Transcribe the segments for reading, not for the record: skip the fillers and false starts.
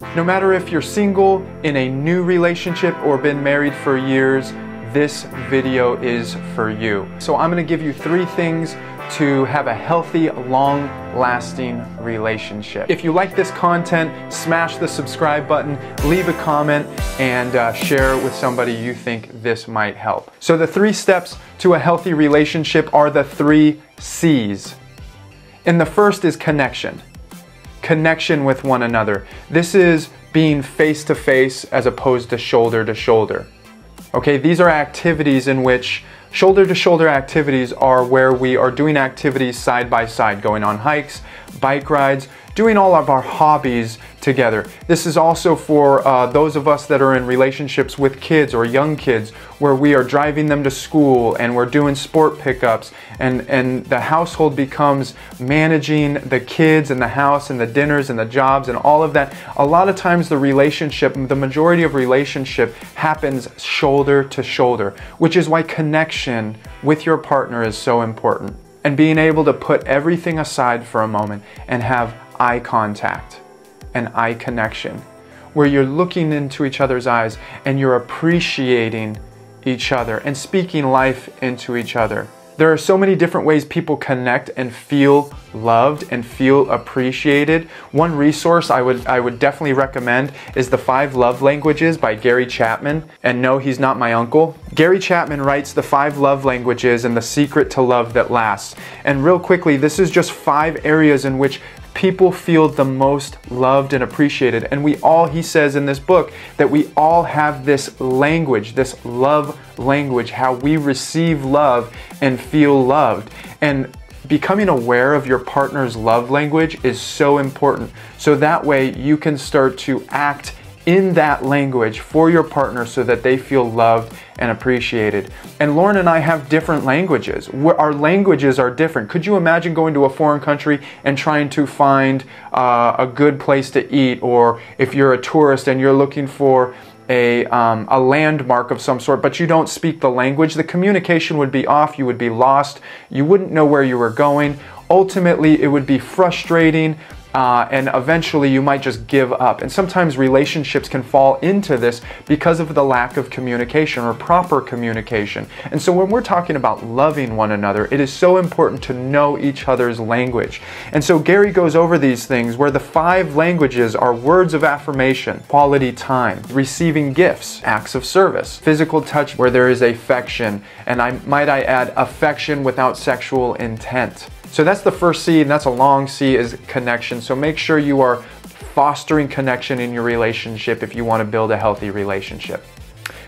No matter if you're single, in a new relationship, or been married for years, this video is for you. So I'm going to give you 3 things to have a healthy, long-lasting relationship. If you like this content, smash the subscribe button, leave a comment, and share it with somebody you think this might help. So the 3 steps to a healthy relationship are the 3 C's. And the first is connection. Connection with one another. This is being face to face as opposed to shoulder. Okay, these are activities in which shoulder to shoulder activities are where we are doing activities side by side, going on hikes, bike rides, doing all of our hobbies together. This is also for those of us that are in relationships with kids or young kids, where we are driving them to school and we're doing sport pickups, and the household becomes managing the kids and the house and the dinners and the jobs and all of that. A lot of times the majority of relationship happens shoulder to shoulder, which is why connection with your partner is so important. And being able to put everything aside for a moment and have eye contact and eye connection, where you're looking into each other's eyes and you're appreciating each other and speaking life into each other. There are so many different ways people connect and feel loved and feel appreciated. One resource I would definitely recommend is The 5 Love Languages by Gary Chapman. And no, he's not my uncle. Gary Chapman writes The 5 Love Languages and the Secret to Love That Lasts. And real quickly, this is just 5 areas in which people feel the most loved and appreciated. And we all, he says in this book, that we all have this language, this love language, how we receive love and feel loved. And becoming aware of your partner's love language is so important. So that way you can start to act in that language for your partner so that they feel loved and appreciated. And Lauren and I have different languages. Our languages are different. Could you imagine going to a foreign country and trying to find a good place to eat, or if you're a tourist and you're looking for a landmark of some sort, but you don't speak the language? The communication would be off, you would be lost, you wouldn't know where you were going. Ultimately, it would be frustrating. And eventually you might just give up. And sometimes relationships can fall into this because of the lack of communication or proper communication. And so when we're talking about loving one another, it is so important to know each other's language. And so Gary goes over these things, where the 5 languages are words of affirmation, quality time, receiving gifts, acts of service, physical touch where there is affection, and might I add, affection without sexual intent. So that's the first C, and that's a long C, is connection. So make sure you are fostering connection in your relationship if you want to build a healthy relationship.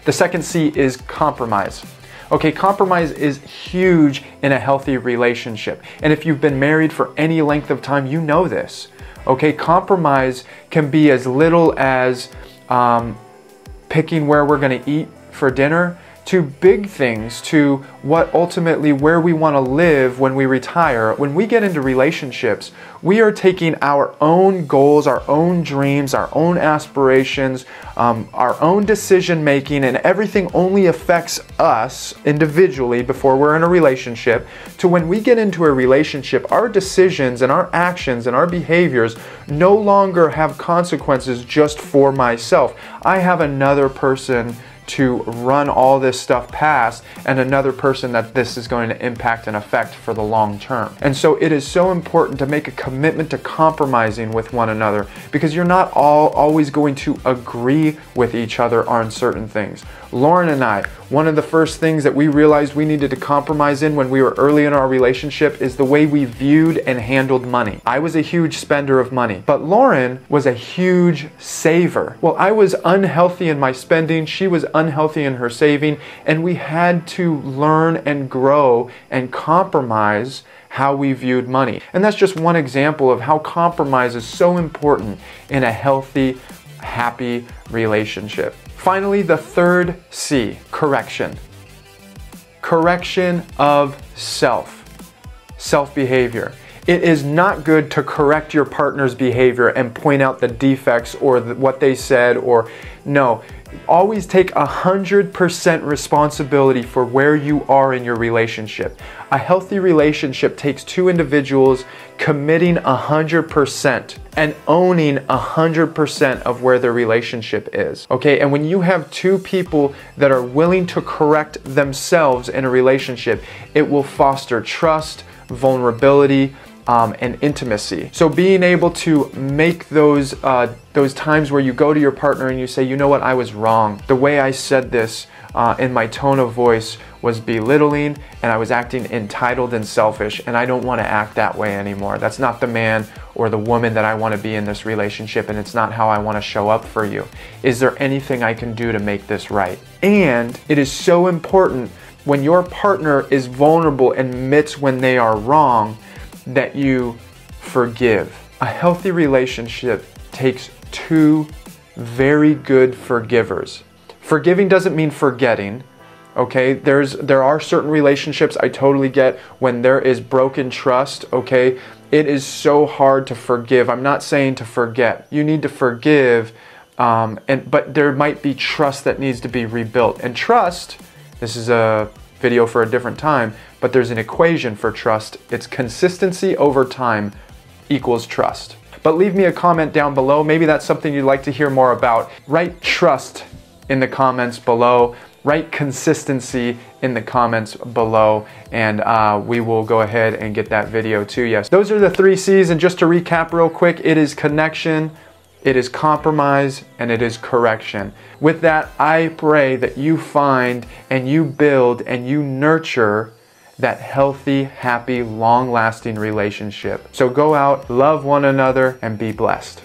The second C is compromise. Okay, compromise is huge in a healthy relationship. And if you've been married for any length of time, you know this. Okay, compromise can be as little as picking where we're going to eat for dinner, to big things, to what ultimately where we want to live when we retire. When we get into relationships, we are taking our own goals, our own dreams, our own aspirations, our own decision making, and everything only affects us individually before we're in a relationship, to when we get into a relationship, our decisions and our actions and our behaviors no longer have consequences just for myself. I have another person to run all this stuff past, and another person that this is going to impact and affect for the long term. And so it is so important to make a commitment to compromising with one another, because you're not always going to agree with each other on certain things. Lauren and I, one of the first things that we realized we needed to compromise in when we were early in our relationship is the way we viewed and handled money. I was a huge spender of money, but Lauren was a huge saver. Well, I was unhealthy in my spending, she was unhealthy in her saving, and we had to learn and grow and compromise how we viewed money. And that's just one example of how compromise is so important in a healthy, happy relationship. Finally, the third C, correction. Correction of self-behavior. It is not good to correct your partner's behavior and point out the defects or what they said, or no. Always take 100% responsibility for where you are in your relationship. A healthy relationship takes two individuals committing 100% and owning 100% of where their relationship is. Okay, and when you have two people that are willing to correct themselves in a relationship, it will foster trust, vulnerability, and intimacy. So being able to make those times where you go to your partner and you say, you know what, I was wrong. The way I said this in my tone of voice was belittling, and I was acting entitled and selfish, and I don't want to act that way anymore. That's not the man or the woman that I want to be in this relationship, and it's not how I want to show up for you. Is there anything I can do to make this right? And it is so important when your partner is vulnerable and admits when they are wrong, that you forgive. A healthy relationship takes two very good forgivers. Forgiving doesn't mean forgetting, okay? There are certain relationships I totally get when there is broken trust, okay? It is so hard to forgive. I'm not saying to forget. You need to forgive, but there might be trust that needs to be rebuilt. And trust, this is a video for a different time, but there's an equation for trust. It's consistency over time equals trust. But leave me a comment down below. Maybe that's something you'd like to hear more about. Write trust in the comments below. Write consistency in the comments below, and we will go ahead and get that video to you. Those are the 3 C's, and just to recap real quick, it is connection, it is compromise, and it is correction. With that, I pray that you find and you build and you nurture that healthy, happy, long-lasting relationship. So go out, love one another, and be blessed.